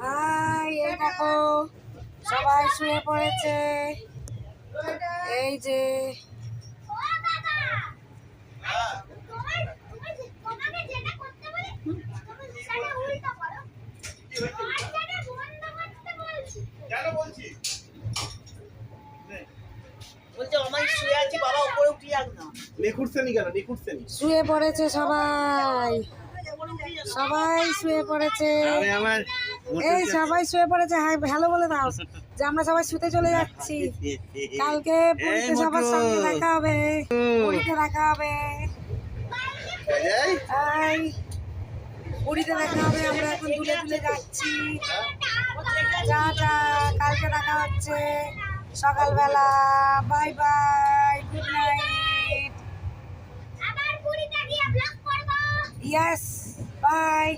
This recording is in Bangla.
হাই, এই দেখো সবাই শুয়ে পড়েছে। এই যে শুয়ে পড়েছে সবাই, সবাই শুয়ে পড়েছে। এই সবাই শুয়ে পড়েছে। হাই ভালো বলে দাও যে আমরা সবাই শুতে চলে যাচ্ছি। কালকে পুরীতে সবার সঙ্গে দেখা হবে, পুরীতে দেখা হবে। হাই, পুরীতে দেখা হবে। আমরা এখন দুলে দুলে যাচ্ছি। টাটা, কালকে দেখা হচ্ছে সকালবেলা। Bye bye, good night. Yes, by.